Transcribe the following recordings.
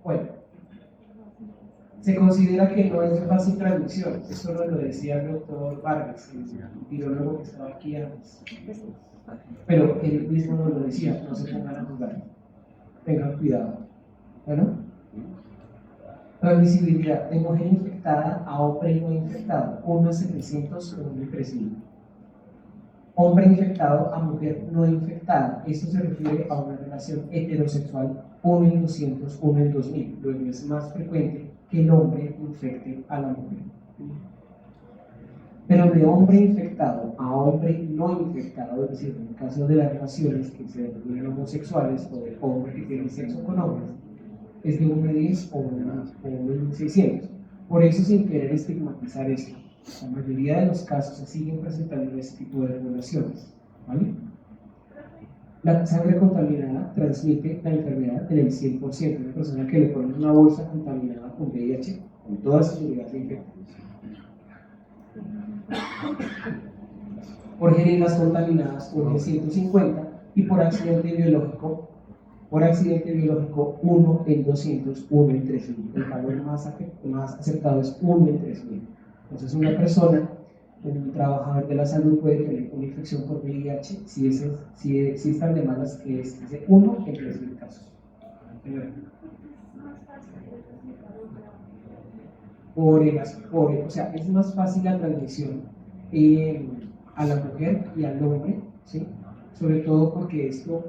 Bueno, se considera que no es de fácil transmisión. Esto nos lo decía el doctor Vargas, el virólogo que estaba aquí antes. Pero él mismo nos lo decía, no se pongan a jugar. Tengan cuidado. Bueno, transmisibilidad de mujer infectada a hombre no infectado, 1 a 700 o 1 a 3000. Hombre infectado a mujer no infectada, esto se refiere a una relación heterosexual 1 en 200, 1 en 2000. Luego es más frecuente que el hombre infecte a la mujer. Pero de hombre infectado a hombre no infectado, es decir, en el caso de las relaciones que se denominan homosexuales o de hombres que tienen sexo con hombres, es de 1 a 10 o 1 a 600. Por eso, sin querer estigmatizar esto, la mayoría de los casos se siguen presentando este tipo de relaciones, ¿vale? La sangre contaminada transmite la enfermedad en el 100%. Una persona que le ponen una bolsa contaminada con VIH, con todas sus unidades de infección. Por jeringas contaminadas, 1 en 150, y por accidente biológico, 1 en 200, 1 en 3000. El valor más acertado es 1 en 3000. Entonces, una persona, un trabajador de la salud, puede tener una infección por VIH si es tan de malas que es de 1 en 3000 casos. O sea, es más fácil la transmisión a la mujer y al hombre, ¿sí? Sobre todo porque esto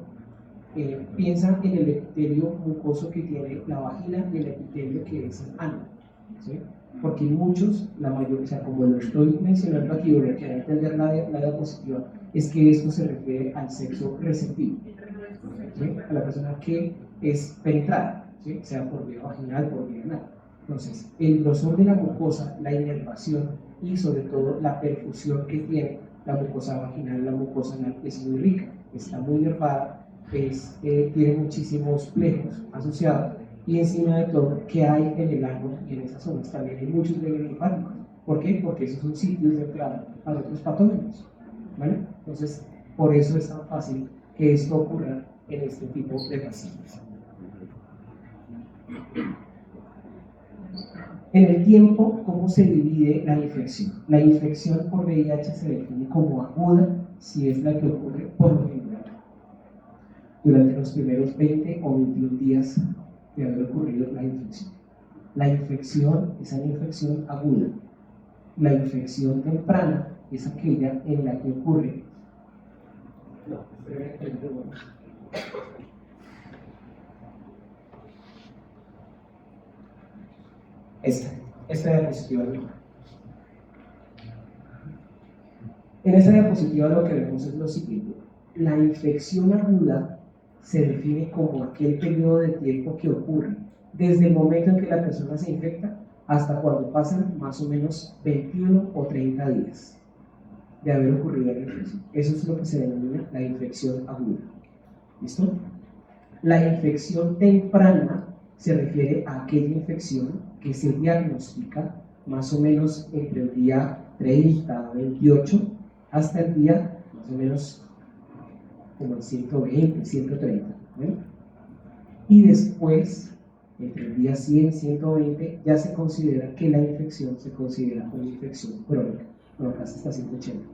piensa en el epitelio mucoso que tiene la vagina y el epitelio que es el ano, ¿sí? Porque muchos, la mayoría, o sea, como lo estoy mencionando aquí, lo que hay que entender la diapositiva, es que esto se refiere al sexo receptivo, ¿sí? A la persona que es penetrada, ¿sí? Sea por vía vaginal, por vía anal. Entonces, el grosor de la mucosa, la inervación y sobre todo la perfusión que tiene la mucosa vaginal, la mucosa anal es muy rica, está muy nervada, tiene muchísimos plejos asociados y encima de todo, ¿qué hay en el ano y en esas zonas? También hay muchos velos linfáticos. ¿Por qué? Porque esos son sitios de entrada para otros patógenos, ¿vale? Entonces, por eso es tan fácil que esto ocurra en este tipo de pacientes. En el tiempo, ¿cómo se divide la infección? La infección por VIH se define como aguda si es la que ocurre por lo general durante los primeros 20 o 21 días de haber ocurrido la infección. La infección es una infección aguda. La infección temprana es aquella en la que ocurre. Esta diapositiva. En esta diapositiva lo que vemos es lo siguiente. La infección aguda se define como aquel periodo de tiempo que ocurre desde el momento en que la persona se infecta hasta cuando pasan más o menos 21 o 30 días de haber ocurrido la infección. Eso es lo que se denomina la infección aguda. ¿Listo? La infección temprana se refiere a aquella infección que se diagnostica más o menos entre el día 30, 28 hasta el día más o menos como el 120, 130, ¿eh? Y después, entre el día 100 120, ya se considera que la infección se considera una infección crónica. Bueno, acá está 180.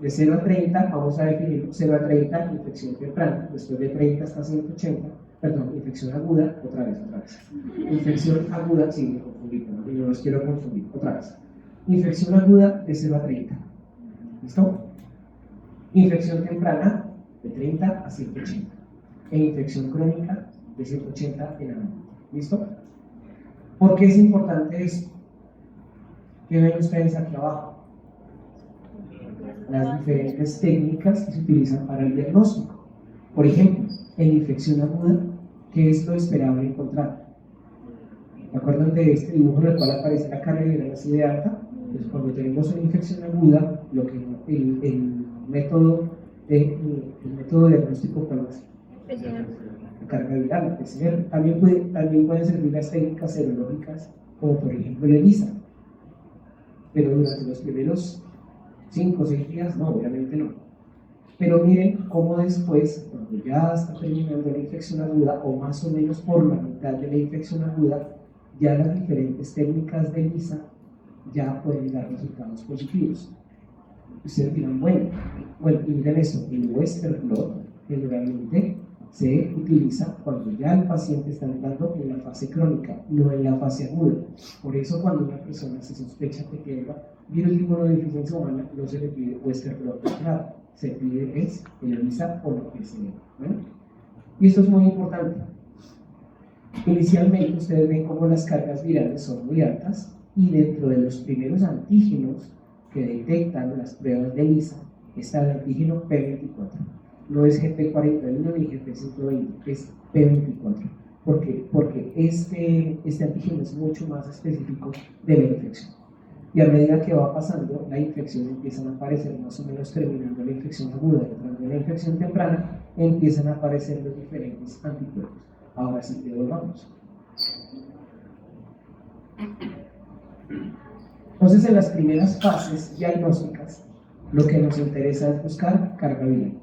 De 0 a 30, vamos a definir 0 a 30, infección temprana. Después de 30 hasta 180, perdón, infección aguda, otra vez. Infección aguda, sí, me confundí, no los quiero confundir, otra vez. Infección aguda de 0 a 30. ¿Listo? Infección temprana de 30 a 180. E infección crónica de 180 en adelante. ¿Listo? ¿Por qué es importante esto? ¿Qué ven ustedes aquí abajo? Las diferentes técnicas que se utilizan para el diagnóstico. Por ejemplo, en infección aguda, ¿qué es lo esperable encontrar? ¿Se acuerdan de este dibujo en el cual aparece la carga viral así de alta? Pues cuando tenemos una infección aguda, lo que el método diagnóstico, ¿cuál es? La carga viral, el PCR. También pueden servir las técnicas serológicas, como por ejemplo el ELISA. Pero durante los primeros 5 o 6 días, no, obviamente no. Pero miren cómo después, cuando ya está terminando la infección aguda, o más o menos por la mitad de la infección aguda, ya las diferentes técnicas de ELISA ya pueden dar resultados positivos. Ustedes dirán, bueno, y miren eso, el Western blot generalmente se utiliza cuando ya el paciente está entrando en la fase crónica, no en la fase aguda. Por eso cuando una persona se sospecha que tenga virus de inmunodeficiencia humana, no se le pide Western blot de entrada, se pide es el ELISA o lo que sea. ¿Bueno? Y esto es muy importante. Inicialmente ustedes ven cómo las cargas virales son muy altas y dentro de los primeros antígenos que detectan las pruebas de ELISA está el antígeno P24. No es GP41 ni GP120, es P24. ¿Por qué? Porque este antígeno es mucho más específico de la infección. Y a medida que va pasando, la infección empiezan a aparecer, más o menos terminando la infección aguda, entrando en la infección temprana, empiezan a aparecer los diferentes anticuerpos. Ahora sí, devolvamos. Entonces, en las primeras fases diagnósticas, lo que nos interesa es buscar carga viral.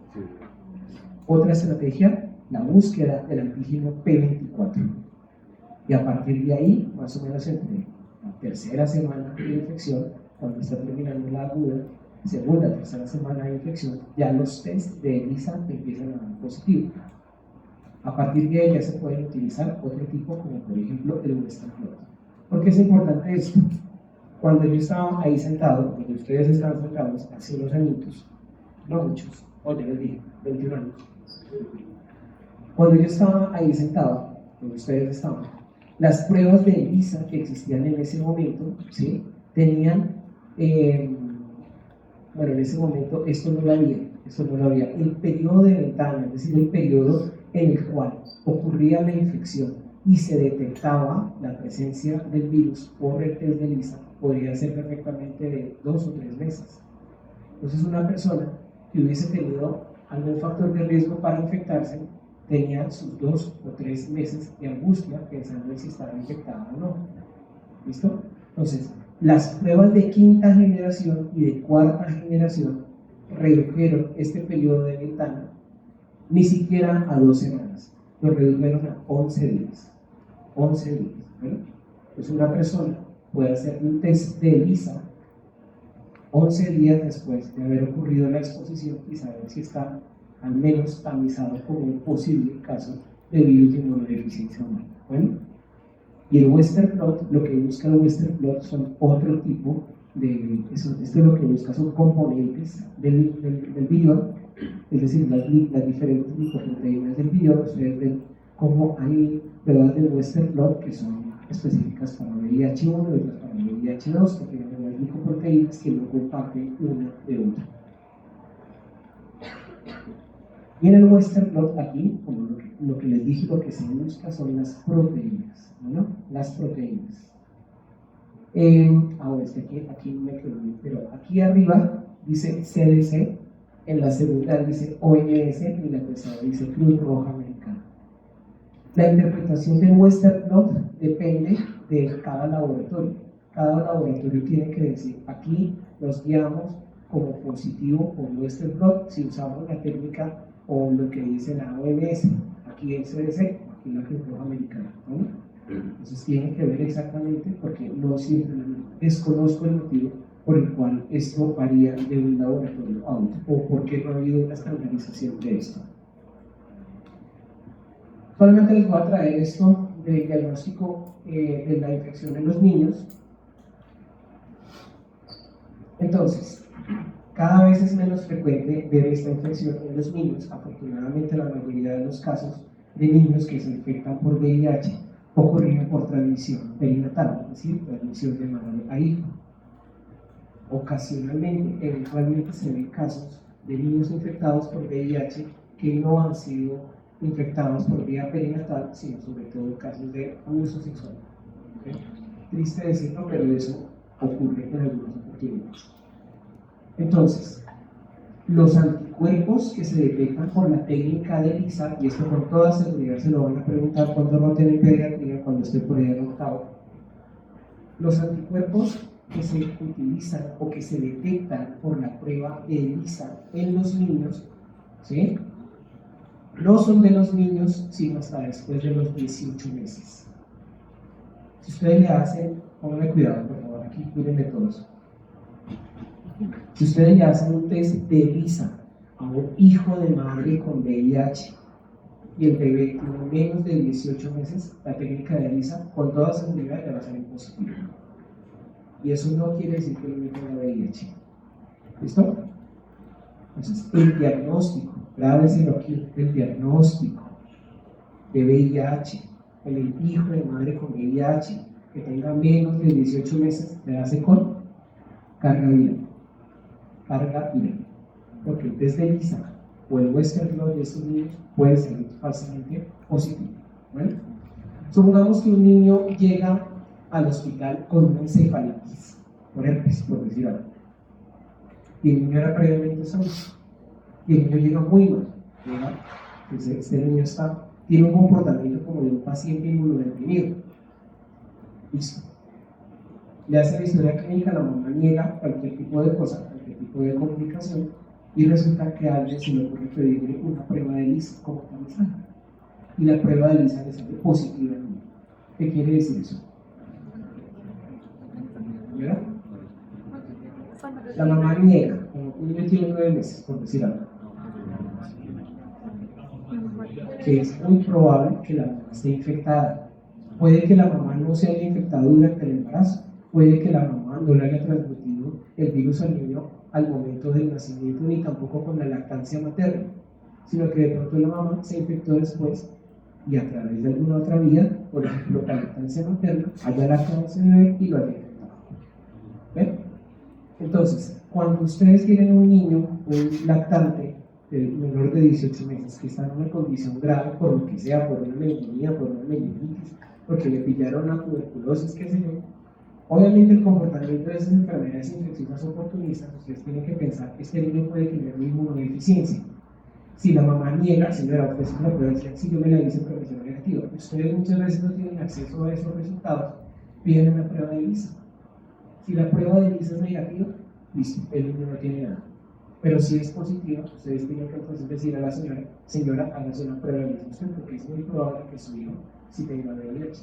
Otra estrategia, la búsqueda del antígeno P24. Y a partir de ahí, más o menos entre la tercera semana de infección, cuando está terminando la aguda, segunda, tercera semana de infección, ya los test de ELISA empiezan a dar positivo. A partir de ahí ya se pueden utilizar otro tipo, como por ejemplo el Western blot. ¿Por qué es importante esto? Cuando yo estaba ahí sentado, cuando ustedes estaban sentados hace unos añitos, no muchos, ya les dije, 21 años. Cuando yo estaba ahí sentado, donde ustedes estaban, las pruebas de ELISA que existían en ese momento, ¿sí? Tenían, bueno, en ese momento esto no lo había. El periodo de ventana, es decir, el periodo en el cual ocurría la infección y se detectaba la presencia del virus por el test de ELISA, podría ser perfectamente de 2 o 3 meses. Entonces, una persona que hubiese tenido algún factor de riesgo para infectarse tenía sus 2 o 3 meses de angustia pensando en si estaba infectada o no. ¿Listo? Entonces, las pruebas de quinta generación y de cuarta generación redujeron este periodo de ventana ni siquiera a 2 semanas, lo redujeron a 11 días. 11 días. ¿Bueno? Entonces, una persona puede hacer un test de ELISA 11 días después de haber ocurrido la exposición y saber si está al menos tamizado como un posible caso de virus de inmunodeficiencia humana. Bueno, y el Western blot, lo que busca el Western blot son otro tipo de, esto lo que busca son componentes del virión, es decir, las diferentes glicoproteínas del virión. Ustedes ven cómo hay pruebas del Western blot que son específicas para VIH-1 y otras para VIH-2, que tienen unas glicoproteínas que no comparten una de otra. Y en el Western blot aquí, como lo que les dije, lo que se busca son las proteínas, ¿no? Las proteínas. Ahora, aquí me quedo bien, pero aquí arriba dice CDC, en la segunda dice OMS y en la tercera dice Cruz Roja Americana. La interpretación del Western blot depende de cada laboratorio. Cada laboratorio tiene que decir, aquí nos guiamos como positivo por Western blot si usamos la técnica o lo que dice la OMS, aquí el CDC, aquí la Cruz Roja Americana, ¿no? Entonces tiene que ver exactamente, porque no siempre desconozco el motivo por el cual esto varía de un laboratorio a otro, o por qué no ha habido una estandarización de esto. Solamente les voy a traer esto del diagnóstico de la infección en los niños. Entonces, cada vez es menos frecuente ver esta infección en los niños. Afortunadamente, la mayoría de los casos de niños que se infectan por VIH ocurren por transmisión perinatal, es decir, transmisión de madre a hijo. Ocasionalmente, eventualmente se ven casos de niños infectados por VIH que no han sido infectados por vía perinatal, sino sobre todo casos de abuso sexual. ¿Okay? Triste decirlo, pero eso ocurre en algunas oportunidades. Entonces, los anticuerpos que se detectan por la técnica de ELISA, y esto con toda seguridad se lo van a preguntar cuando roten en pediatría, cuando esté por ahí en octavo, los anticuerpos que se utilizan o que se detectan por la prueba de ELISA en los niños ¿sí? No son de los niños, sino hasta después de los 18 meses. Si ustedes le hacen, pónganme cuidado, por favor, aquí cuídenme todos. Si ustedes le hacen un test de ELISA a un hijo de madre con VIH y el bebé tiene menos de 18 meses, la técnica de ELISA con toda seguridad le va a salir positivo. Y eso no quiere decir que el niño tenga VIH. ¿Listo? Entonces, el diagnóstico, grábeselo aquí, el diagnóstico de VIH, el hijo de madre con VIH que tenga menos de 18 meses, se hace con carga viral. Carga viral. Porque desde ELISA o el Western blot de estos niños puede ser falsamente positivo. ¿Vale? Supongamos que un niño llega al hospital con una encefalitis, por herpes, por decir algo, y el niño era previamente sano, y el niño llega muy mal, este niño tiene un comportamiento como de un paciente inmunodeprimido. Listo. Le hace la historia clínica, la mamá niega cualquier tipo de cosa, cualquier tipo de complicación, y resulta que a alguien se le ocurre pedirle una prueba de ELISA como tal, y la prueba de ELISA le sale positiva al niño. ¿Qué quiere decir eso? ¿Verdad? La mamá niega, como un niño tiene 9 meses, por decir algo, que es muy probable que la mamá esté infectada. Puede que la mamá no se haya infectado durante el embarazo, puede que la mamá no le haya transmitido el virus al niño al momento del nacimiento, ni tampoco con la lactancia materna, sino que de pronto la mamá se infectó después y a través de alguna otra vía, por ejemplo, la lactancia materna, haya lactado a ese bebé y lo haya infectado. ¿Ven? Entonces, cuando ustedes tienen un niño, un lactante menor de 18 meses que está en una condición grave, por lo que sea, por una neumonía, por una meningitis, porque le pillaron una tuberculosis, qué sé yo, obviamente el comportamiento de esas enfermedades infecciosas oportunistas, ustedes tienen que pensar que este niño puede tener una inmunodeficiencia. Si la mamá niega, señora, usted se la puede decir, si yo me la hice pero me salió negativa. Ustedes muchas veces no tienen acceso a esos resultados, piden una prueba de ELISA. Si la prueba de ELISA es negativa, listo, el niño no tiene nada. Pero si es positiva, ustedes tienen que entonces decir a la señora, hágase una prueba de ELISA porque es muy probable que su hijo sí tenga VIH.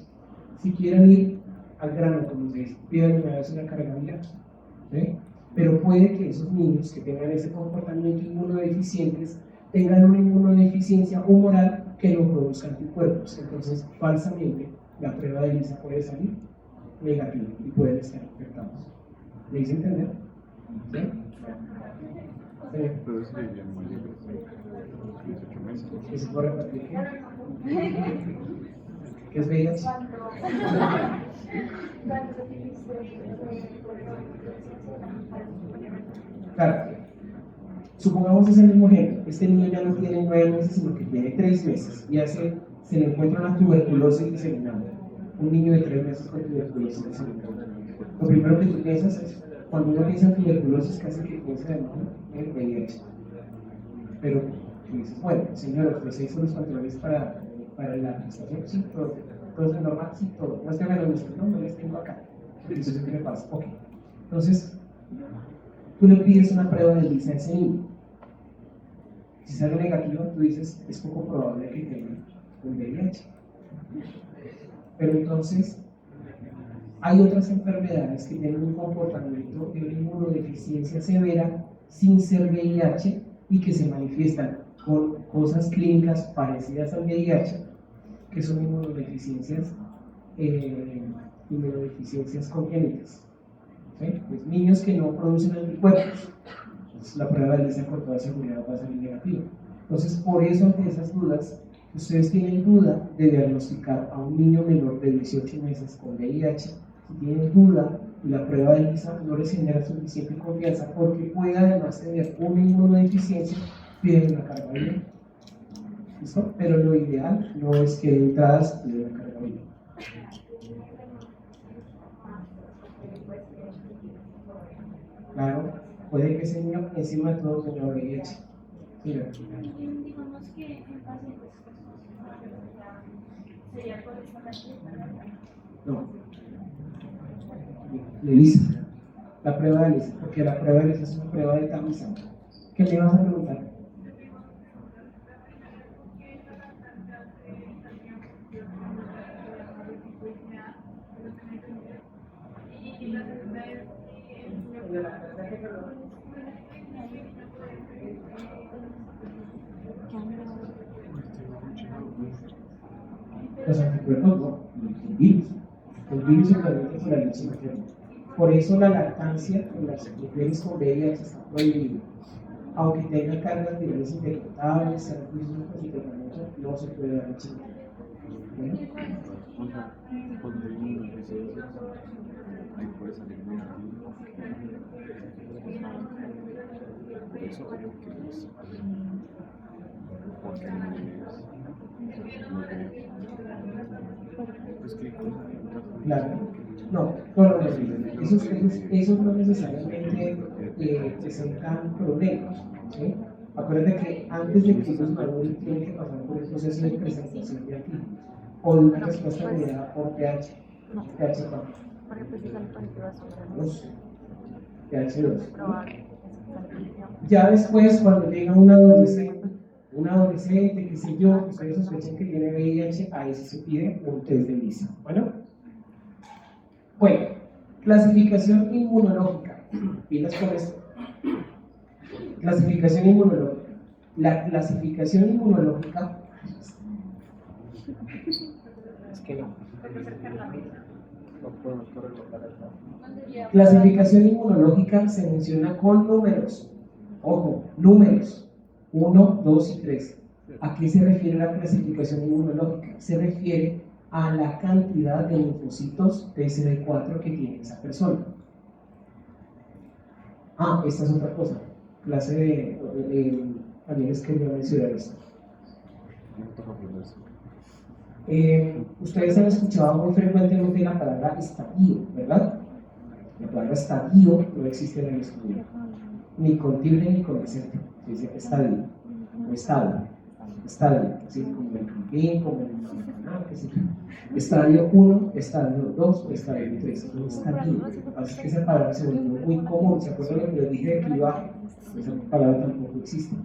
Si quieren ir al grano, como se dice, pídanle una vez una carga viral. ¿Sí? Pero puede que esos niños que tengan ese comportamiento inmunodeficientes tengan una inmunodeficiencia humoral que no produzca anticuerpos. Entonces, falsamente, la prueba de ELISA puede salir negativa y pueden estar infectados. ¿Me hice entender? ¿Sí? Entonces serían muy libres, 18 meses. ¿Qué se puede repetir? ¿Qué es VIH? Claro. Supongamos ese mismo ejemplo. Este niño ya no tiene 9 meses, sino que tiene 3 meses. Y se le encuentra una tuberculosis diseminada. Un niño de 3 meses con tuberculosis diseminada. Lo primero que tú piensas es, cuando uno piensa en tuberculosis, casi que piensa en VIH. Pero tú dices, bueno, señora, usted se hizo los controles para la gestación, sí, todo es normal, sí, todo. No es que me lo dicen, no les tengo acá. Entonces, ¿qué le pasa? Ok. Entonces, tú le pides una prueba de ELISA a ese niño. Si sale negativo, tú dices, es poco probable que tenga un VIH. Pero entonces, hay otras enfermedades que tienen un comportamiento de una inmunodeficiencia severa sin ser VIH y que se manifiestan con cosas clínicas parecidas al VIH, que son inmunodeficiencias congénitas. ¿Sí? Pues niños que no producen anticuerpos. Entonces, la prueba de ELISA con toda seguridad va a salir negativa. Entonces, por eso, ante esas dudas, ustedes tienen duda de diagnosticar a un niño menor de 18 meses con VIH. Si tienen duda y la prueba de ELISA no les genera suficiente confianza porque puede además tener una inmunodeficiencia, piden una carga viral. ¿Listo? Pero lo ideal no es que de entrada se pida una carga viral. Claro, puede que ese niño encima de todo tenga VIH. Digamos que en pacientes sería por esta cantidad. No. ELISA. La prueba de ELISA, porque la prueba de ELISA es una prueba de tamizaje. ¿Qué le vas a preguntar? Los anticuerpos no, el virus. El virus se transmite por la leche materna. Por eso la lactancia en las mujeres con VIH está prohibida. Aunque tenga cargas virales interpretables, sean físicos y tratamiento, no se puede dar leche materna. ¿Bueno? O sea, cuando hay una residencia, ahí puede salir negativo. Por eso, porque pues que Claro. No, esos no necesariamente presentan problemas. ¿Sí? Acuérdate que antes de que ellos maduren tienen que pasar por el proceso de presentación de antígenos o de una respuesta mediada por pH. pH cuánto? Dos. pH 2. Ya después, cuando llega un adolescente, qué sé yo, que ustedes sospechen que tiene VIH, ahí sí se pide un test de ELISA. Bueno, clasificación inmunológica. Pilas con esto. Clasificación inmunológica. La clasificación inmunológica. Es que no. Clasificación inmunológica se menciona con números. Ojo, números 1, 2 y 3. ¿A qué se refiere la clasificación inmunológica? Se refiere a la cantidad de linfocitos TCD4 que tiene esa persona. Esta es otra cosa. Clase también les quería mencionar esto. Ustedes han escuchado muy frecuentemente la palabra estadio, ¿verdad? La palabra estadio no existe en el estudio, ni con tilde ni con acento. Se dice estadio, o estadio, así como el campín, como el canal, qué sé yo. Estadio 1, estadio 2, estadio 3, es un estadio. Así que esa palabra se volvió muy común. ¿Se acuerdan lo que les dije de clivaje? Esa palabra tampoco existe.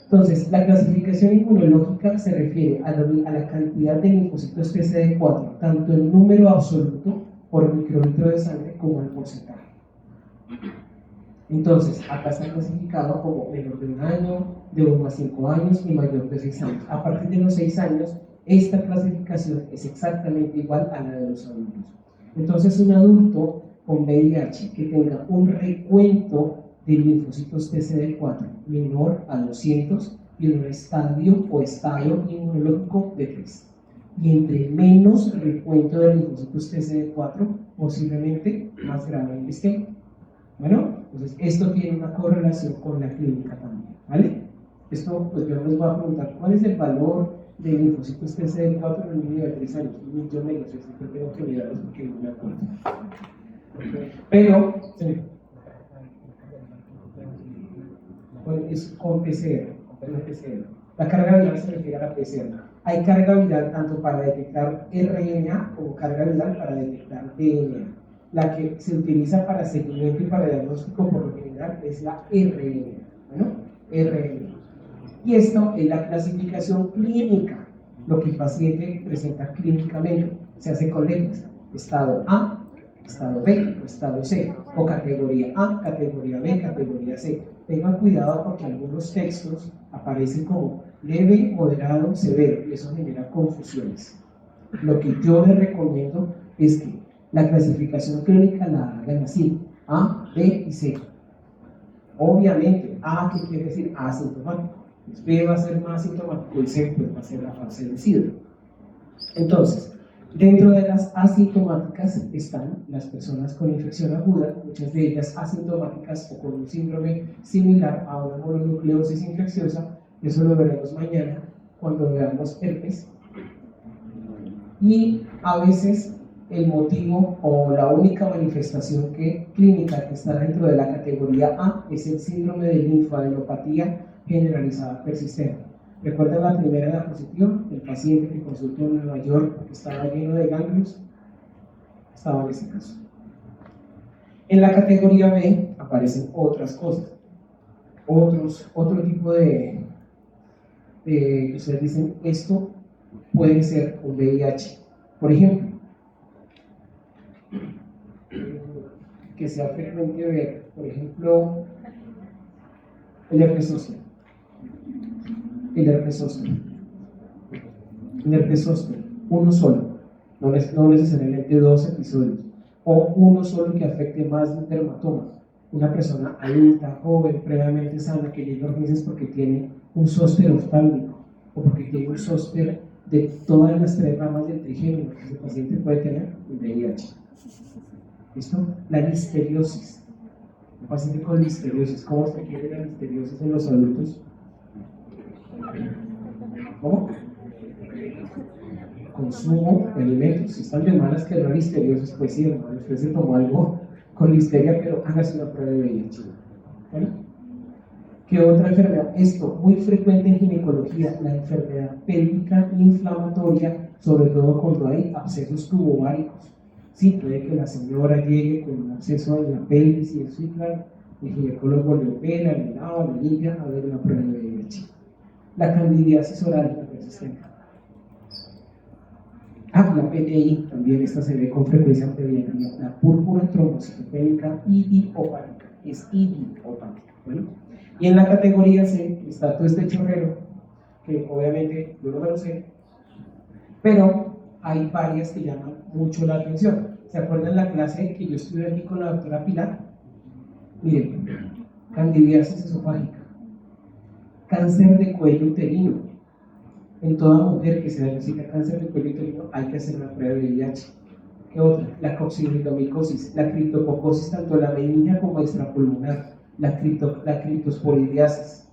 Entonces, la clasificación inmunológica se refiere a la cantidad de linfocitos TCD4, tanto en número absoluto por microlitro de sangre como en porcentaje. Entonces, acá está clasificado como menor de 1 año, de 1 a 5 años y mayor de 6 años. A partir de los 6 años, esta clasificación es exactamente igual a la de los adultos. Entonces, un adulto con VIH que tenga un recuento de linfocitos TCD4 menor a 200 y en un estadio o estado inmunológico de 3. Y entre menos recuento de linfocitos TCD4, posiblemente más grave esté. Bueno, entonces esto tiene una correlación con la clínica también, ¿vale? Esto, pues yo les voy a preguntar, ¿cuál es el valor de linfocitos TCD4 en un niño de 3 años? Yo me lo sé, yo tengo que mirarlos porque no me acuerdo. Pero, sí. Bueno, es con PCR. La carga viral se refiere a la PCR. Hay carga viral tanto para detectar RNA como carga viral para detectar DNA. La que se utiliza para seguimiento y para diagnóstico por lo general es la RNA. Bueno, RNA. Y esto es la clasificación clínica, lo que el paciente presenta clínicamente. Se hace con letras: estado A, estado B, estado C, o categoría A, categoría B, categoría C. Tengan cuidado porque algunos textos aparecen como leve, moderado, severo, y eso genera confusiones. Lo que yo les recomiendo es que la clasificación clínica la hagan así: A, B y C. Obviamente, A, ¿qué quiere decir? Asintomático. B va a ser más sintomático y C pues, va a ser la fase de SIDA. Entonces, dentro de las asintomáticas están las personas con infección aguda, muchas de ellas asintomáticas o con un síndrome similar a una mononucleosis infecciosa. Eso lo veremos mañana cuando veamos herpes. Y a veces el motivo o la única manifestación clínica que está dentro de la categoría A es el síndrome de linfadenopatía generalizada persistente. ¿Recuerdan la primera diapositiva? El paciente que consultó en Nueva York porque estaba lleno de ganglios. Estaba en ese caso. En la categoría B aparecen otras cosas. Otro tipo de ustedes dicen, esto puede ser un VIH. Por ejemplo, que sea frecuente ver, por ejemplo, el herpes zóster. El herpes zóster. El herpes zóster, uno solo, no necesariamente dos episodios, o uno solo que afecte más de un dermatoma. Una persona adulta, joven, previamente sana, que llega a urgencias porque tiene un zóster oftálmico o porque tiene un zóster de todas las 3 ramas del trigémino que ese paciente puede tener, el VIH. ¿Listo? La listeriosis. Un paciente con listeriosis. ¿Cómo se quiere la listeriosis en los adultos? ¿Cómo? Consumo de alimentos. Si están de malas que no hay listeriosis, pues sí, hermano, usted se tomó algo con listeria, pero hágase una prueba de VIH. ¿Vale? ¿Qué otra enfermedad? Esto, muy frecuente en ginecología, la enfermedad pélvica inflamatoria, sobre todo cuando hay abscesos tubováricos. Sí, puede que la señora llegue con un absceso en la pelvis y eso, sí, claro, el ginecólogo le opera, le lava, le limpia, a ver una prueba de VIH. La candidiasis oral, la persistente. La PTI, también esta se ve con frecuencia en pediatría. La púrpura trombocitopénica idiopática, es idiopática. Bueno, y en la categoría C está todo este chorrero, que obviamente yo no me lo sé, pero hay varias que llaman mucho la atención. ¿Se acuerdan la clase que yo estuve aquí con la doctora Pilar? Miren, candidiasis esofágica, cáncer de cuello uterino. En toda mujer que se diagnostica cáncer de cuello uterino hay que hacer una prueba de VIH. ¿Qué otra? La coccidioidomicosis, la criptococosis, tanto la benigna como extrapulmonar, la criptosporidiasis.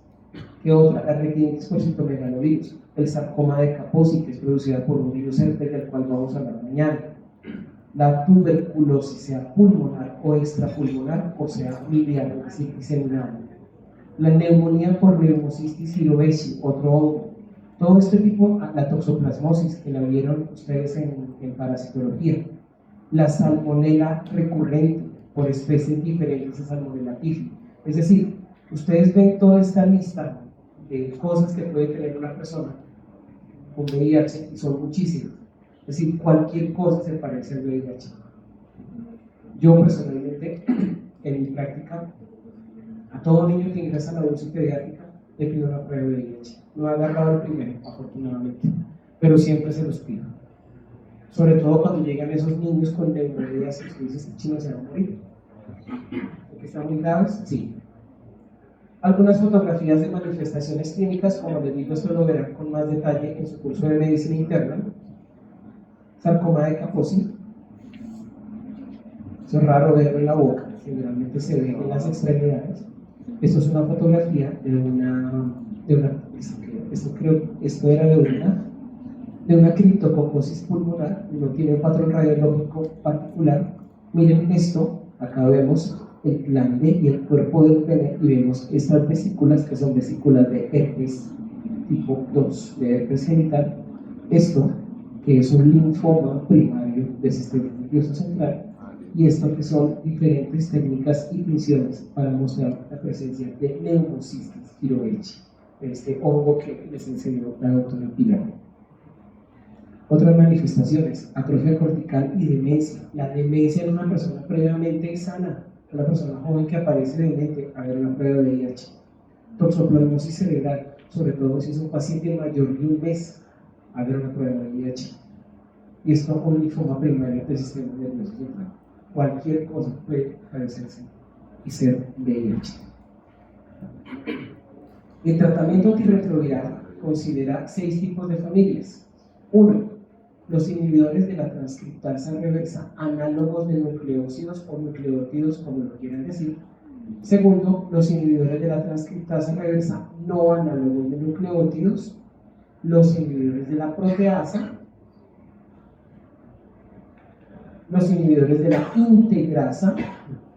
¿Qué otra? La retinitis por citomegalovirus, el sarcoma de Kaposi, que es producida por un virus herpes, del cual vamos a hablar mañana. La tuberculosis, sea pulmonar o extrapulmonar, o sea miliar, es decir, diseminada. La neumonía por neumocistis girovesi, otro hongo. Todo este tipo, la toxoplasmosis, que la vieron ustedes en parasitología. La salmonela recurrente, por especies diferentes a Salmonella typhi. Es decir, ustedes ven toda esta lista de cosas que puede tener una persona con VIH, y son muchísimas. Es decir, cualquier cosa se parece al VIH. Yo personalmente, en mi práctica, a todo niño que ingresa a la UCI pediátrica, le pido una prueba de VIH. No he agarrado el primero, afortunadamente, pero siempre se los pido. Sobre todo cuando llegan esos niños con neumonías, y dices, este chino se va a morir. ¿Porque están muy graves? Sí. Algunas fotografías de manifestaciones clínicas, como les digo, esto lo verán con más detalle en su curso de medicina interna. Sarcoma de Kaposi. Eso es raro verlo en la boca, generalmente se ve en las extremidades. Esto es una fotografía esto era de una criptococosis pulmonar, no tiene un patrón radiológico particular. Miren esto, acá vemos el glande y el cuerpo del pene y vemos estas vesículas que son vesículas de herpes tipo 2, de herpes genital. Esto que es un linfoma primario del sistema nervioso central, y esto que son diferentes técnicas y funciones para mostrar la presencia de neumocistis girovesi, este hongo que les enseñó la doctora Pilar. Otras manifestaciones, atrofia cortical y demencia. La demencia en una persona previamente sana, una persona joven que aparece demente, a ver una prueba de VIH. Toxoplasmosis cerebral, sobre todo si es un paciente mayor de un mes, a ver una prueba de VIH. Y esto un linfoma primario del sistema nervioso central. Cualquier cosa puede parecerse y ser VIH. El tratamiento antirretroviral considera 6 tipos de familias. 1. Los inhibidores de la transcriptasa reversa, análogos de nucleócidos o nucleótidos, como lo quieran decir. Segundo, los inhibidores de la transcriptasa reversa, no análogos de nucleótidos. Los inhibidores de la proteasa. Los inhibidores de la integrasa,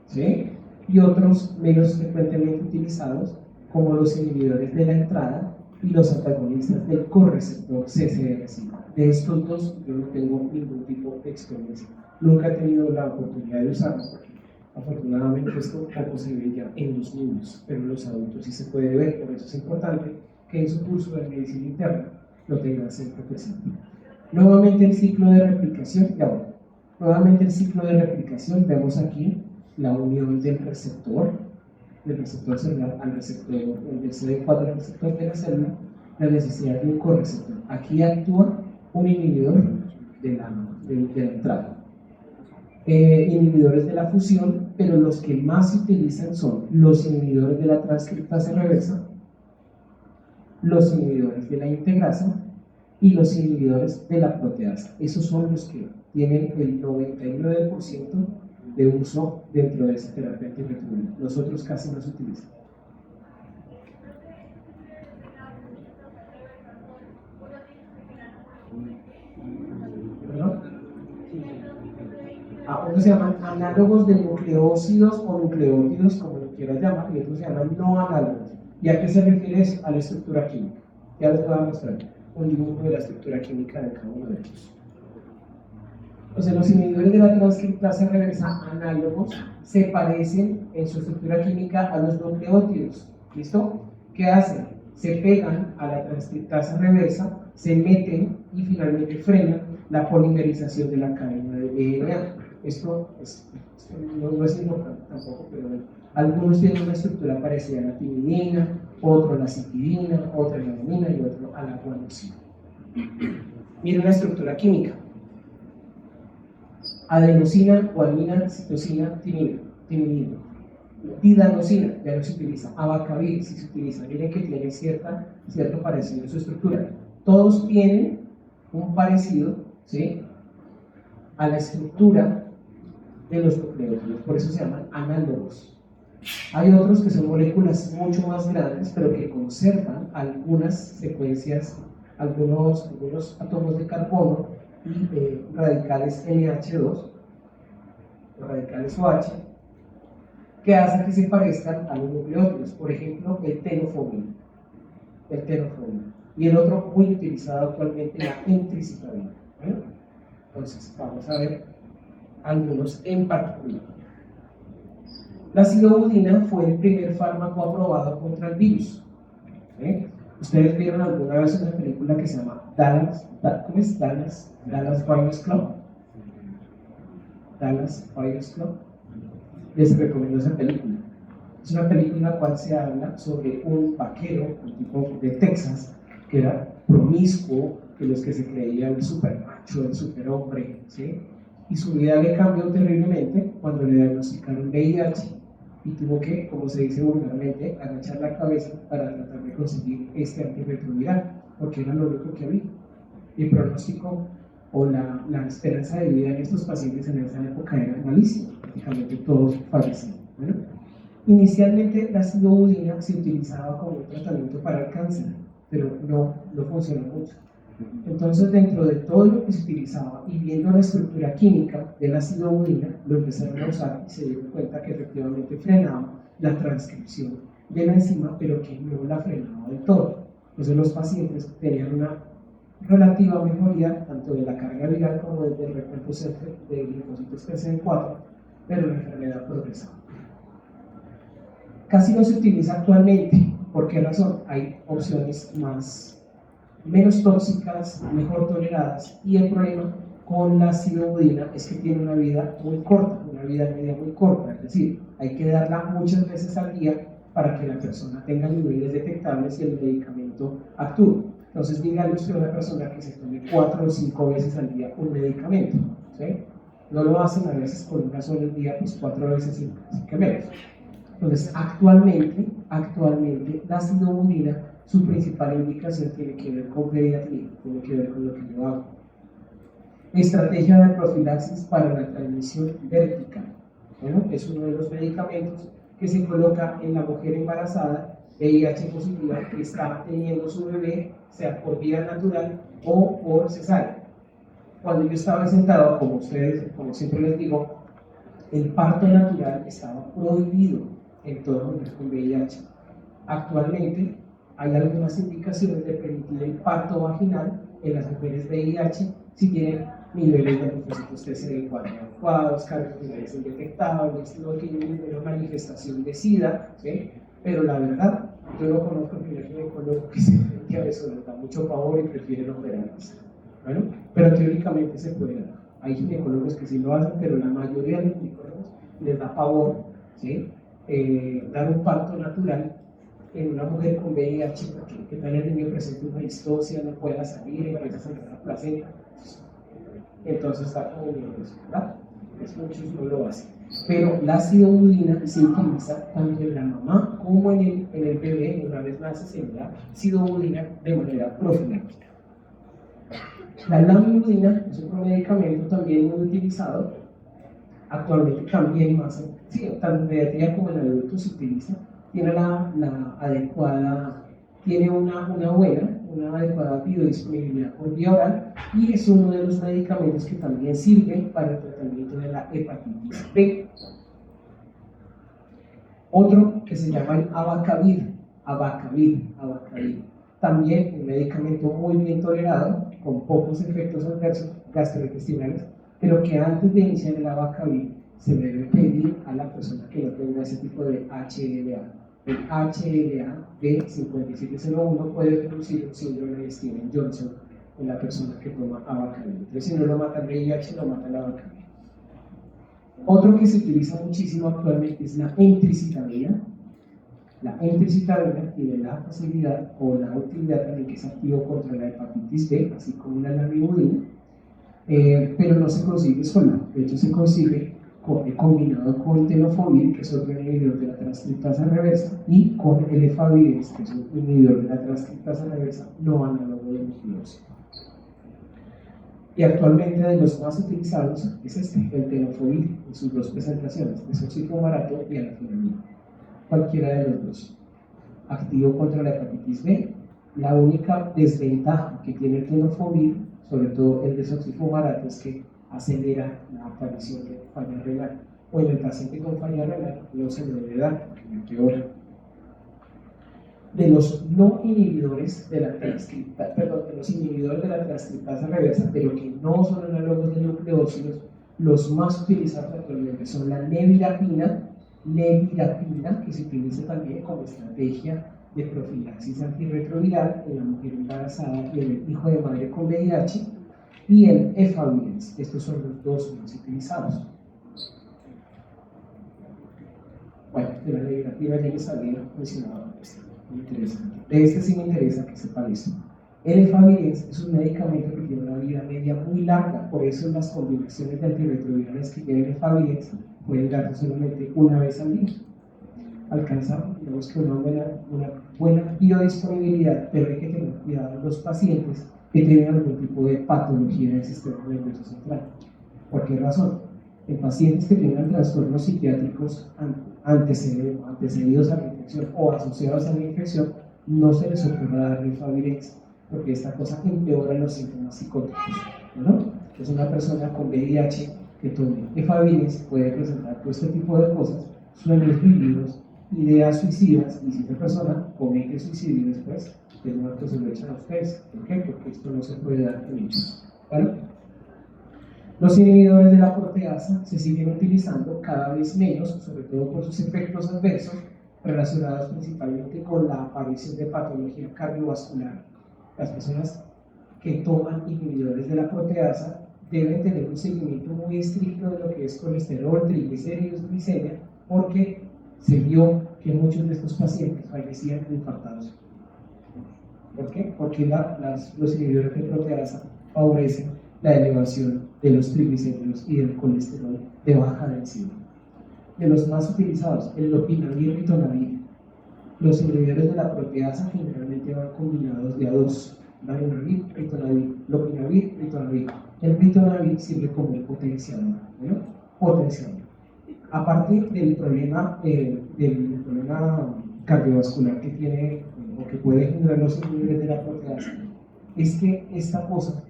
¿sí? Y otros menos frecuentemente utilizados, como los inhibidores de la entrada y los antagonistas del correceptor CCR5. De estos dos yo no tengo ningún tipo de experiencia. Nunca he tenido la oportunidad de usarlo, porque afortunadamente esto poco se ve ya en los niños, pero en los adultos sí se puede ver. Por eso es importante que en su curso de medicina interna lo tengan siempre presente. Nuevamente el ciclo de replicación, Nuevamente el ciclo de replicación, vemos aquí la unión del receptor celular al receptor, del CD4 al receptor de la célula, la necesidad de un correceptor. Aquí actúa un inhibidor de la entrada. Inhibidores de la fusión, pero los que más se utilizan son los inhibidores de la transcriptasa reversa, los inhibidores de la integrasa y los inhibidores de la proteasa. Esos son los que tienen el 99% de uso dentro de esa terapia antirretroviral. Los otros casi no se utilizan. ¿Perdón? Unos se llaman análogos de nucleócidos o nucleótidos, como lo quieras llamar, y otros se llaman no análogos. ¿Y a qué se refiere eso? A la estructura química. Ya les voy a mostrar un dibujo de la estructura química de cada uno de ellos. Entonces, los inhibidores de la transcriptasa reversa análogos se parecen en su estructura química a los nucleótidos. ¿Listo? ¿Qué hacen? Se pegan a la transcriptasa reversa, se meten y finalmente frenan la polimerización de la cadena de DNA. Esto no es importante tampoco, pero bueno, algunos tienen una estructura parecida a la timidina, otro a la citidina, otro a la adenina y otro a la guanosina. Miren la estructura química: adenosina, guanina, citosina, timidina. Didanosina ya no se utiliza, abacavir sí se utiliza. Miren que tiene cierto parecido en su estructura. Todos tienen un parecido, ¿sí?, a la estructura de los nucleótidos, por eso se llaman análogos. Hay otros que son moléculas mucho más grandes, pero que conservan algunas secuencias, algunos átomos de carbono y radicales NH2, radicales OH, que hacen que se parezcan a los nucleótidos. Por ejemplo, el tenofovir. Y el otro muy utilizado actualmente, la entricitabina. Entonces, vamos a ver algunos en particular. La silobudina fue el primer fármaco aprobado contra el virus. ¿Ustedes vieron alguna vez una película que se llama Dallas Buyers Club? Dallas Buyers Club. Les recomiendo esa película. Es una película en la cual se habla sobre un vaquero, un tipo de Texas, que era promiscuo, que los que se creía el supermacho, el superhombre, ¿sí? Y su vida le cambió terriblemente cuando le diagnosticaron VIH y tuvo que, como se dice vulgarmente, agachar la cabeza para tratar de conseguir este antirretroviral, porque era lo único que había. El pronóstico o la esperanza de vida en estos pacientes en esa época era malísima, prácticamente todos fallecían. ¿Bueno? Inicialmente la silobudina se utilizaba como un tratamiento para el cáncer, pero no funcionó mucho. Entonces, dentro de todo lo que se utilizaba y viendo la estructura química de la silobudina, lo empezaron a usar y se dieron cuenta que efectivamente frenaba la transcripción de la enzima, pero que no la frenaba del todo. Entonces, los pacientes tenían una relativa mejoría tanto de la carga viral como del recuento de linfocitos TCD4, pero la enfermedad progresaba. Casi no se utiliza actualmente. ¿Por qué razón? Hay opciones menos tóxicas, mejor toleradas, y el problema con la silobudina es que tiene una vida muy corta, una vida media muy corta, es decir, hay que darla muchas veces al día para que la persona tenga niveles detectables y el medicamento actúe. Entonces, dígale usted a una persona que se tome 4 o 5 veces al día un medicamento, ¿sí? No lo hacen a veces con una sola al día, pues 4 veces sin que menos. Entonces, actualmente la silobudina, su principal indicación tiene que ver con pediatría, tiene que ver con lo que yo hago. Estrategia de profilaxis para la transmisión vertical. Bueno, es uno de los medicamentos que se coloca en la mujer embarazada, VIH positiva, que está teniendo su bebé, sea por vía natural o por cesárea. Cuando yo estaba sentado, como siempre les digo, el parto natural estaba prohibido en toda mujer con VIH. Actualmente hay algunas indicaciones de permitir el parto vaginal en las mujeres VIH si tienen niveles de linfocitos TCD4 adecuados, cargas virales indetectables, no tienen ninguna manifestación de SIDA, ¿sí? Pero la verdad, yo no conozco el primer ginecólogo que se enfrente a eso, les da mucho favor y prefieren operarlas. Bueno, pero teóricamente se puede dar. Hay ginecólogos que sí lo hacen, pero la mayoría de los ginecólogos les da pavor, ¿sí? Dar un parto natural en una mujer con VIH, porque que tal el niño presente una distocia, no pueda salir, empieza a salir la placenta. Entonces está como miedoso, ¿verdad? Pues muchos no lo hacen. Pero la sidobudina se utiliza tanto en la mamá como en el bebé, una vez nace se le da sidobudina de manera profiláctica. La lamivudina es otro medicamento también muy utilizado, actualmente también más, sí, tanto en pediatría como en adultos se utiliza, tiene la adecuada, tiene una adecuada biodisponibilidad por vía oral y es uno de los medicamentos que también sirve para el tratamiento de la hepatitis B. Otro que se llama el abacavir, también un medicamento muy bien tolerado, con pocos efectos adversos gastrointestinales, pero que antes de iniciar el abacavir se debe pedir a la persona que no tenga ese tipo de HLA. El HLA B5701 puede producir un síndrome de Stevens-Johnson en la persona que toma abacavir. Entonces, si no lo mata el VIH, lo mata el abacavir. Otro que se utiliza muchísimo actualmente es la entricitabina. La entricitabina tiene la facilidad o la utilidad también que es activo contra la hepatitis B, así como la lamivudina, pero no se consigue sola. De hecho, se consigue combinado con tenofovir, que es otro inhibidor de la transcriptasa reversa, y con el efavirenz, que es un inhibidor de la transcriptasa reversa no análogo de nucleósido. Y actualmente de los más utilizados es el tenofovir en sus dos presentaciones, desoxifomarato y alafenamida. Cualquiera de los dos. Activo contra la hepatitis B. La única desventaja que tiene el tenofovir, sobre todo el desoxifomarato, es que acelera la aparición de falla renal. O en el paciente con falla renal no se le debe dar, porque empeora. De los no inhibidores de la transcriptasa reversa, pero que no son análogos de nucleósidos, los más utilizados actualmente son la nevirapina, que se utiliza también como estrategia de profilaxis antirretroviral en la mujer embarazada y en el hijo de madre con VIH, y el efavirenz. Estos son los dos más utilizados. Bueno, de la nevirapina ya les había mencionado esto. Muy interesante. De este sí me interesa que sepan eso. El efavirenz es un medicamento que tiene una vida media muy larga, por eso las combinaciones de antirretrovirales que tienen efavirenz pueden darse solamente una vez al día. Alcanzar, digamos que una buena biodisponibilidad, pero hay que tener cuidado en los pacientes que tienen algún tipo de patología del sistema nervioso central. ¿Por qué razón? En pacientes que tengan trastornos psiquiátricos antecedidos a la infección o asociados a la infección, no se les ocurra darle efavirenz, porque esta cosa empeora los síntomas psicóticos, ¿no? Es una persona con VIH que tome efavirenz puede presentar todo este tipo de cosas, sueños vividos, ideas suicidas, y si esta persona comete suicidio después, el muerto se lo echan a ustedes. ¿Por qué? Porque esto no se puede dar en ellos, ¿vale? Los inhibidores de la proteasa se siguen utilizando cada vez menos, sobre todo por sus efectos adversos relacionados principalmente con la aparición de patología cardiovascular. Las personas que toman inhibidores de la proteasa deben tener un seguimiento muy estricto de lo que es colesterol, triglicéridos, glicemia, porque se vio que muchos de estos pacientes fallecían infartados. ¿Por qué? Porque los inhibidores de proteasa favorecen la elevación de los triglicéridos y del colesterol de baja densidad. De los más utilizados, el lopinavir, ritonavir. Los inhibidores de la proteasa generalmente van combinados de a dos: darunavir, ritonavir, lopinavir, ritonavir. El ritonavir sirve como un potenciador, ¿no? Potenciador. Aparte del problema cardiovascular que tiene o que puede generar los inhibidores de la proteasa, es que esta cosa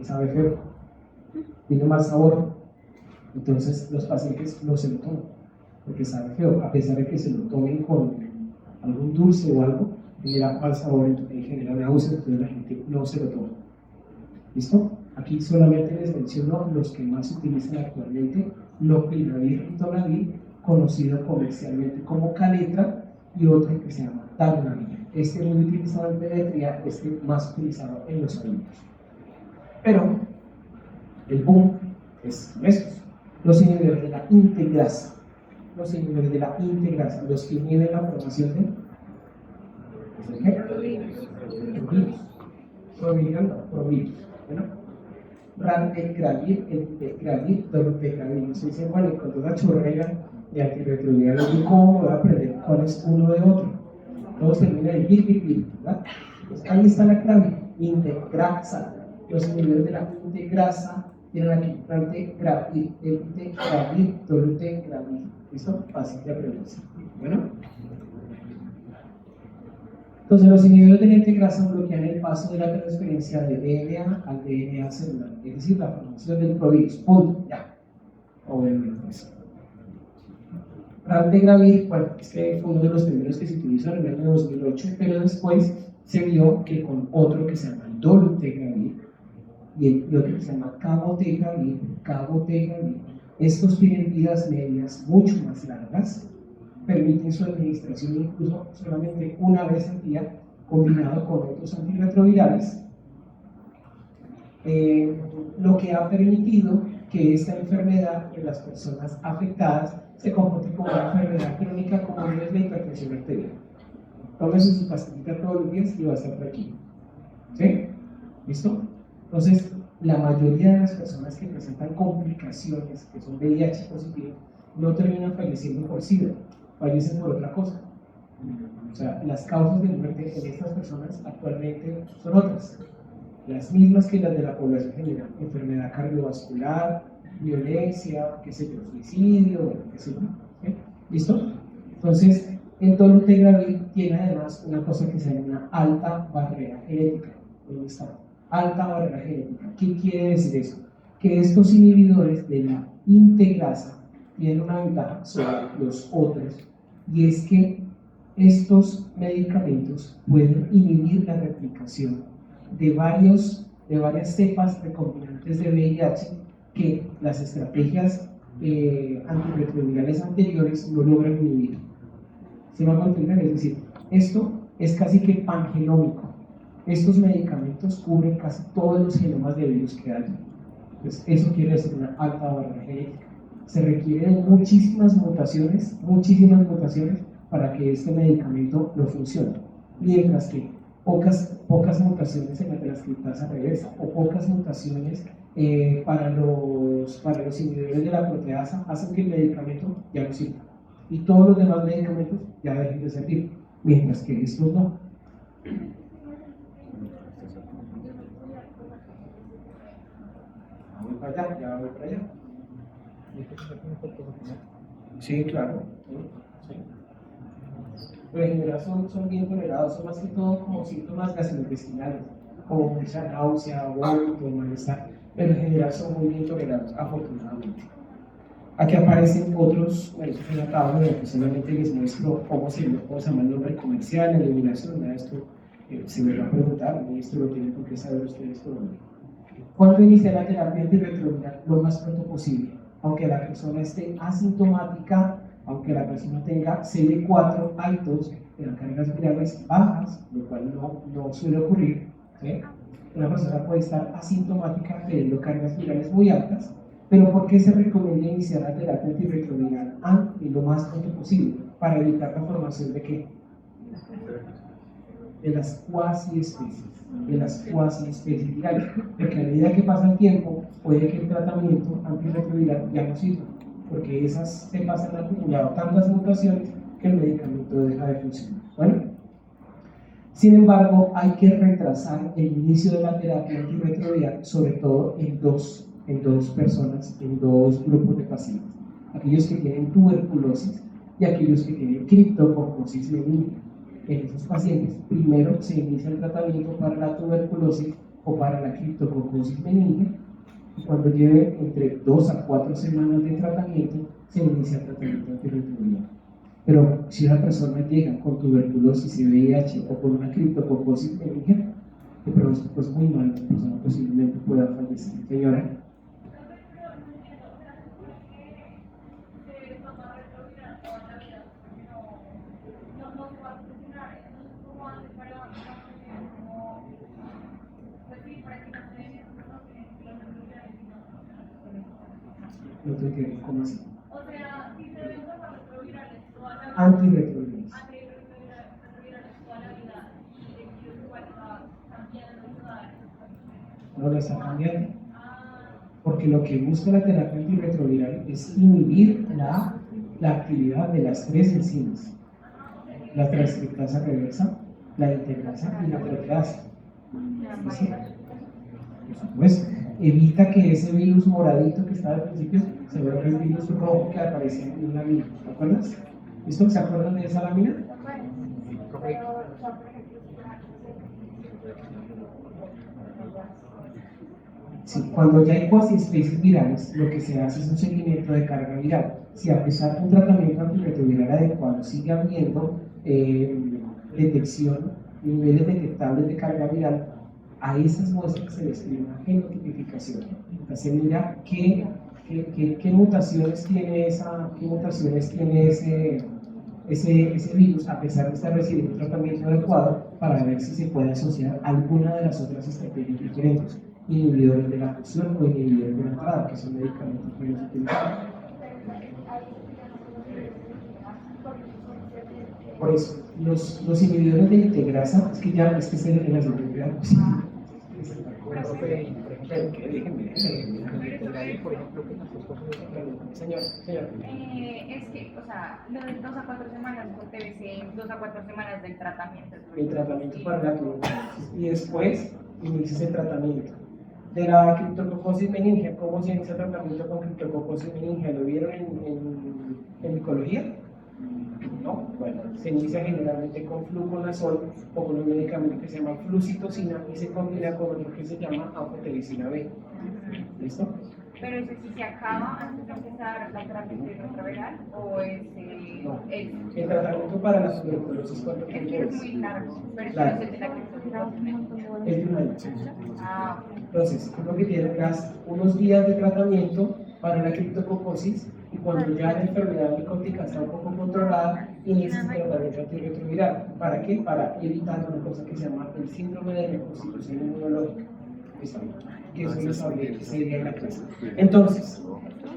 sabe feo, tiene mal sabor, entonces los pacientes no se lo toman porque sabe feo, a pesar de que se lo tomen con algún dulce o algo, genera mal sabor y genera náuseas, entonces la gente no se lo toma. ¿Listo? Aquí solamente les menciono los que más se utilizan actualmente: lopinavir, ritonavir, conocido comercialmente como Caletra, y otro que se llama darunavir. Este muy utilizado en pediatría, este más utilizado en los adultos. Pero El boom es estos, los inhibidores de la integrasa. Los inhibidores de la integrasa, los que inhiben la formación de provirus. Bueno, raltegravir, entecravir, dolutegravir. No sé si bueno, con toda chorrera de antirretrovirales, ¿cómo voy a aprender cuál es uno de otro? Todos terminan en vir, ¿verdad? Pues ahí está la clave, integrasa. Los inhibidores de la integrasa tienen aquí raltegravir, entecravir, dolutegravir. ¿Listo? Fácil de aprender. Bueno. Entonces, los inhibidores de la integrasa bloquean el paso de la transferencia de DNA al DNA celular, es decir, la formación del provirus. Punto. Ya. O bueno, eso. Raltegravir, bueno, este fue uno de los primeros que se utilizó en el año 2008, pero después se vio que con otro que se llama dolutegravir y otro que se llama cabotegravir, estos tienen vidas medias mucho más largas, permiten su administración incluso solamente una vez al día, combinado con otros antirretrovirales, lo que ha permitido que esta enfermedad en las personas afectadas se comporte como una enfermedad crónica como lo es la hipertensión arterial. Tómese su pastillita todos los días y va a estar tranquilo. ¿Sí? ¿Listo? Entonces, la mayoría de las personas que presentan complicaciones, que son VIH positivos, no terminan falleciendo por SIDA, fallecen por otra cosa. O sea, las causas de muerte en estas personas actualmente son otras, las mismas que las de la población general: enfermedad cardiovascular, violencia, qué sé yo, suicidio, qué sé yo. ¿Sí? ¿Listo? Entonces, el dolutegravir tiene además una cosa que se llama una alta barrera genética. ¿Dónde está? Alta barrera genética. ¿Qué quiere decir eso? Que estos inhibidores de la integrasa tienen una ventaja sobre los otros, y es que estos medicamentos pueden inhibir la replicación de varias cepas recombinantes de VIH que las estrategias antirretrovirales anteriores no logran inhibir. ¿Se me va a entender? Es decir, esto es casi que pangenómico. Estos medicamentos cubren casi todos los genomas de virus que hay. Entonces, eso quiere decir una alta barrera genética. Se requieren muchísimas mutaciones para que este medicamento no funcione. Mientras que pocas mutaciones en la transcriptasa reversa o pocas mutaciones para los inhibidores de la proteasa hacen que el medicamento ya no sirva. Y todos los demás medicamentos ya dejen de servir, mientras que estos no. Voy para allá, ya voy para allá. Sí, claro. Sí. Pero en general son bien tolerados, son más que todo como síntomas gastrointestinales, como mucha náusea, vómito, malestar, pero en general son muy bien tolerados, afortunadamente. Aquí aparecen otros, bueno, esto es una tabla donde solamente les muestro cómo se llama el nombre comercial, la eliminación, nada de esto se me va a preguntar, y esto lo tienen que saber ustedes todo. ¿Cuándo inicia la terapia antirretroviral? Lo más pronto posible, aunque la persona esté asintomática, aunque la persona tenga CD4 altos, pero cargas virales bajas, lo cual no suele ocurrir. ¿Sí? Una persona puede estar asintomática teniendo cargas virales muy altas, pero ¿por qué se recomienda iniciar la terapia antirretroviral lo más pronto posible? Para evitar la formación de ¿qué? De las cuasi especies virales, porque a medida que pasa el tiempo puede que el tratamiento antirretroviral ya no sirva, porque esas cepas han acumulado tantas mutaciones que el medicamento deja de funcionar. Bueno, sin embargo, hay que retrasar el inicio de la terapia antirretroviral, sobre todo en dos personas, en dos grupos de pacientes: aquellos que tienen tuberculosis y aquellos que tienen criptococosis meningia. En esos pacientes, primero se inicia el tratamiento para la tuberculosis o para la criptococosis meningia, y cuando lleve entre 2 a 4 semanas de tratamiento, se inicia el tratamiento antirretroviral. Pero si una persona llega con tuberculosis y VIH o con una criptococosis meningia, el pronóstico es muy malo, la persona posiblemente pueda fallecer. Señora. No te entiendo, ¿cómo así? O sea, si se ven como retrovirales toda la vida, Antirretrovirales. antirretrovirales toda la vida, y de que igual va cambiando y va. No lo está cambiando. Porque lo que busca la terapia antirretroviral es inhibir la actividad de las tres enzimas: la transcriptasa reversa, la integrasa y la proteasa. ¿Sí? Por supuesto, evita que ese virus moradito que estaba al principio se vuelva el virus rojo que aparece en la lámina. ¿Te acuerdas? ¿Listo? ¿Se acuerdan de esa lámina? Sí, cuando ya hay cuasi especies virales, lo que se hace es un seguimiento de carga viral. Si a pesar de un tratamiento antirretroviral adecuado sigue habiendo detección, niveles detectables de carga viral, a esas muestras se les pide una genotipificación. Entonces mira qué mutaciones tiene ese virus, a pesar de estar recibiendo un tratamiento adecuado, para ver si se puede asociar a alguna de las otras estrategias diferentes, inhibidores de la función o inhibidores de la entrada, que son medicamentos que ellos utilizan. Por eso, los inhibidores de integrasa, es que se le la seguridad. Señor. Es que, o sea, lo de 2 a 4 semanas por TBC, 2 a 4 semanas del tratamiento. El tratamiento para la tuberculosis. Y después inicias el tratamiento. De la criptococosis meningea, ¿cómo se inicia el tratamiento con criptococosis meningea? ¿Lo vieron en micología? No, bueno, se inicia generalmente con fluconazol o con un medicamento que se llama flucitocina y se combina con otro que se llama anfotericina B. ¿Listo? Pero ese sí se acaba antes de empezar la terapia antirretroviral o No. es El tratamiento para la tuberculosis, ¿cuánto es tiempo que es es? muy largo, pero Claro. es el de la criptococosis. Es de un año. Ah, Entonces, lo que tienen es unos días de tratamiento para la criptococosis y cuando ya la enfermedad micótica está un poco controlada, inicia el tratamiento antirretroviral. ¿Para qué? Para evitar una cosa que se llama el síndrome de reconstitución inmunológica. ¿Listo? Que eso les hablé ese día en la clase. Entonces,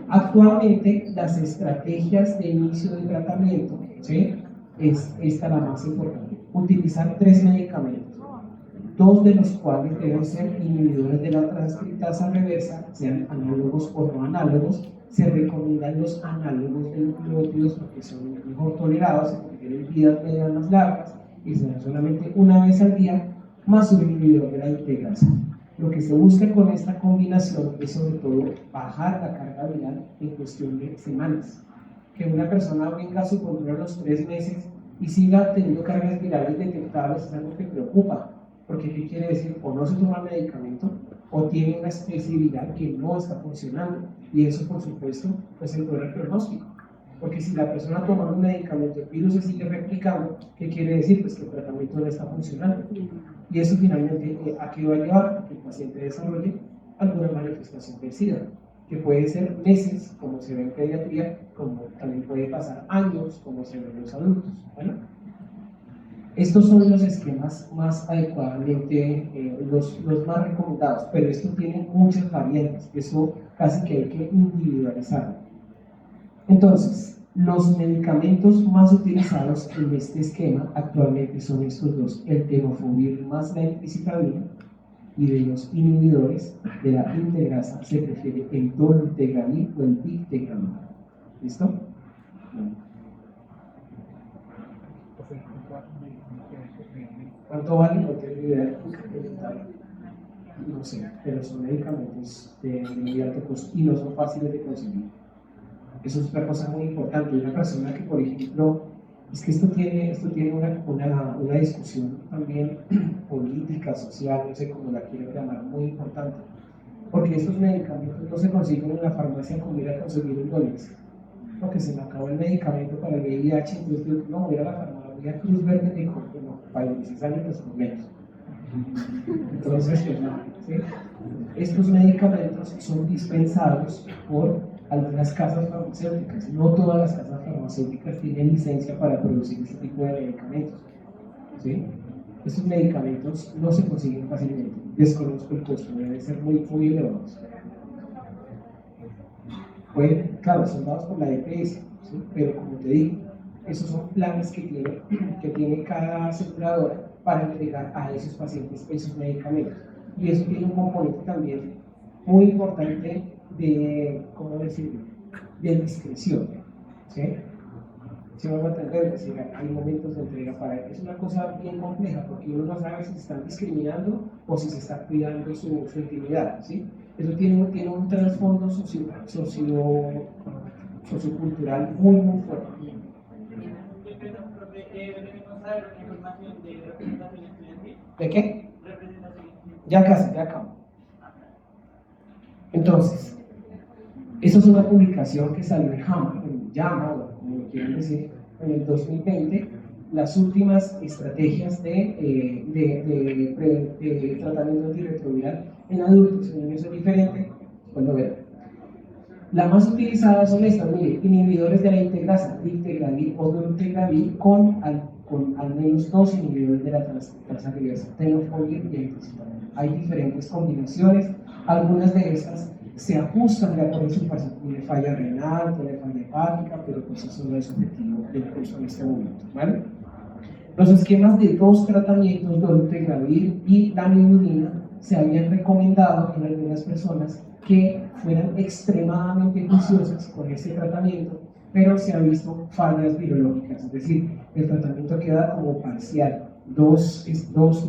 actualmente las estrategias de inicio de tratamiento, ¿sí? Es esta la más importante. Utilizar 3 medicamentos, 2 de los cuales deben ser inhibidores de la transcriptasa reversa, sean análogos o no análogos. Se recomiendan los análogos de nucleótidos porque son mejor tolerados, porque tienen vidas medias más largas y se dan solamente una vez al día, más un inhibidor de la integrasa. Lo que se busca con esta combinación es sobre todo bajar la carga viral en cuestión de semanas. Que una persona venga a su control a los 3 meses y siga teniendo cargas virales detectables es algo que preocupa. Porque ¿qué quiere decir? O no se toma el medicamento o tiene una especie viral que no está funcionando, y eso por supuesto pues empeora el pronóstico. Porque si la persona toma un medicamento, el virus se sigue replicando, ¿qué quiere decir? Pues que el tratamiento no está funcionando. Y eso finalmente, ¿a qué va a llevar? A que el paciente desarrolle alguna manifestación del SIDA, que puede ser meses, como se ve en pediatría, como también puede pasar años, como se ve en los adultos. ¿Vale? Estos son los esquemas más adecuadamente, los más recomendados, pero esto tiene muchas variantes, eso casi que hay que individualizarlo. Entonces, los medicamentos más utilizados en este esquema actualmente son estos dos: el tenofovir más la emtricitabina, y de los inhibidores de la integrasa se prefiere el dolutegravir o el bictegravir. ¿Listo? ¿Cuánto vale? No tengo idea. No sé, pero son medicamentos de muy alto costo y no son fáciles de conseguir. Eso es otra cosa muy importante. Una persona que, por ejemplo, es que esto tiene una discusión también política, social, no sé cómo la quiero llamar, muy importante. Porque estos medicamentos no se consiguen en la farmacia como ir a conseguir $1. Porque se me acabó el medicamento para el VIH, entonces digo, no, voy a la farmacia, voy a Cruz Verde, me compro, no, para el 16 años pues por menos. Entonces, pues no, ¿sí? Estos medicamentos son dispensados por algunas casas farmacéuticas. No todas las casas farmacéuticas tienen licencia para producir este tipo de medicamentos, ¿sí? Estos medicamentos no se consiguen fácilmente. Desconozco el costo, deben ser muy, muy elevados. Claro, son dados por la EPS, ¿sí? Pero como te digo, esos son planes que tiene cada aseguradora para entregar a esos pacientes esos medicamentos. Y eso tiene un componente también muy importante de, ¿cómo decirlo?, de discreción, ¿sí? Si me voy a entender, es decir, hay momentos de entrega para él. Es una cosa bien compleja porque uno no sabe si se están discriminando o si se está cuidando su intimidad, ¿sí? Eso tiene un trasfondo sociocultural muy, muy fuerte. ¿De qué? Ya casi, ya acabo. Entonces, eso es una publicación que salió en JAMA, o como lo quieran decir, en el 2020, las últimas estrategias de tratamiento antirretroviral en adultos. En niños es diferente, pues lo verán. Las más utilizadas son estas, mire, inhibidores de la integrasa, Integravir o Dolutegravir con al menos 2 inhibidores de la transferasa, tenofovir y entrecitramina. Hay diferentes combinaciones, algunas de esas se ajustan de acuerdo a su paciente, tiene falla renal, tiene falla hepática, pero pues eso no es objetivo del curso en este momento, ¿vale? Los esquemas de 2 tratamientos, dolutegravir y lamivudina, se habían recomendado en algunas personas que fueran extremadamente juiciosas con este tratamiento, pero se han visto fallas virológicas, es decir, el tratamiento queda como parcial, dos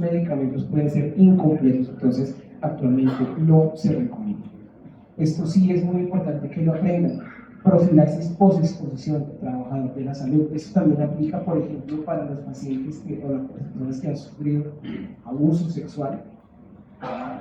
medicamentos pueden ser incompletos, entonces actualmente no se recomienda. Esto sí es muy importante que lo aprendan. Profilaxis post-exposición, trabajador de la salud. Esto también aplica, por ejemplo, para los pacientes o las personas que han sufrido abuso sexual.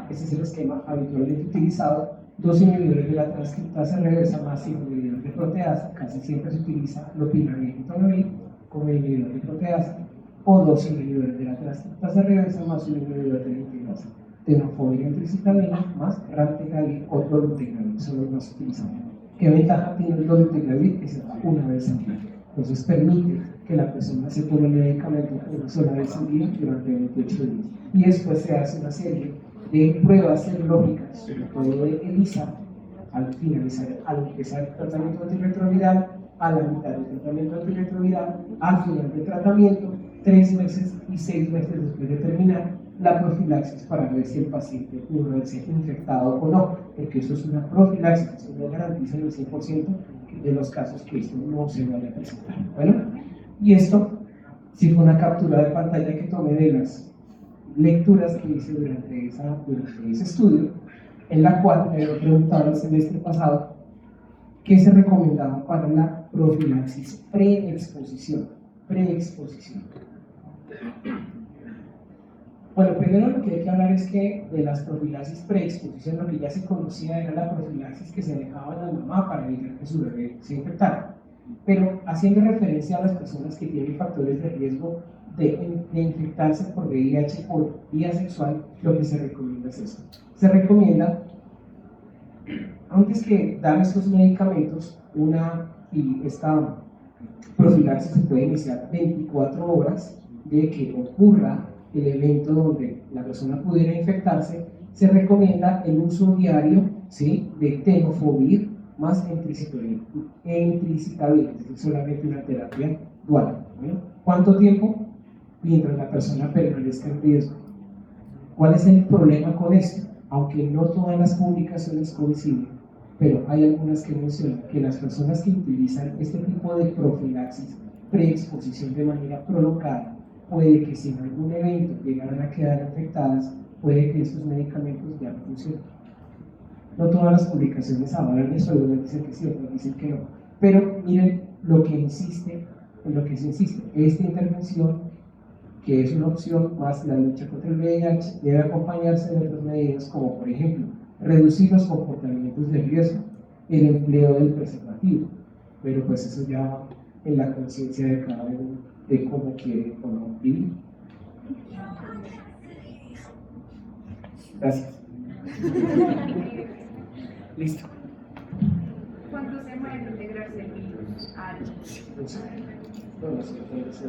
Ese es el esquema habitualmente utilizado. 2 inhibidores de la transcriptasa reversa más inhibidores de proteasa. Casi siempre se utiliza lopinavir y tonavir como inhibidor de proteasa. O 2 inhibidores de la transcriptasa reversa más un inhibidor de la integrasa. Tenofovir y entrecitramina más raltegravir o dolutegravir. Son los más utilizados. ¿Qué ventaja tiene el dolutegravir? Que se da una vez al día. Entonces permite que la persona se tome el medicamento una sola vez al día durante 28 días. Y después se hace una serie de pruebas serológicas, sobre todo de ELISA, al empezar el tratamiento antirretroviral, a la mitad del tratamiento antirretroviral, al final del tratamiento, 3 meses y 6 meses después de terminar la profilaxis para ver si el paciente pudo haberse infectado o no, porque eso es una profilaxis, eso no garantiza en el 100% de los casos que esto no se vaya a presentar. Bueno, y esto sí fue una captura de pantalla que tomé de las lecturas que hice durante ese estudio, en la cual me había preguntado el semestre pasado qué se recomendaba para la profilaxis preexposición. Bueno, primero lo que hay que hablar es que de las profilaxis preexposición, lo que ya se conocía era la profilaxis que se dejaba a la mamá para evitar que su bebé se infectara. Pero haciendo referencia a las personas que tienen factores de riesgo de infectarse por VIH por vía sexual, lo que se recomienda es eso. Se recomienda, antes que dar estos medicamentos, esta profilaxis se puede iniciar 24 horas de que ocurra el evento donde la persona pudiera infectarse. Se recomienda el uso diario, ¿sí?, de tenofovir más entricitabir, es decir, solamente una terapia dual. ¿No? ¿Cuánto tiempo? Mientras la persona permanezca en riesgo. ¿Cuál es el problema con esto? Aunque no todas las publicaciones coinciden, pero hay algunas que mencionan que las personas que utilizan este tipo de profilaxis preexposición de manera prolongada, puede que si en algún evento llegaran a quedar infectadas, puede que estos medicamentos ya no funcionen. No todas las publicaciones avalan eso, algunas dicen que sí, otras dicen que no. Pero miren en lo que se insiste, esta intervención, que es una opción más la lucha contra el VIH, debe acompañarse de otras medidas como, por ejemplo, reducir los comportamientos de riesgo, el empleo del preservativo, pero pues eso ya va en la conciencia de cada uno de cómo quiere o no vivir. Gracias. Listo. ¿Cuánto se mueve en integrarse el virus al? No sé. No sé.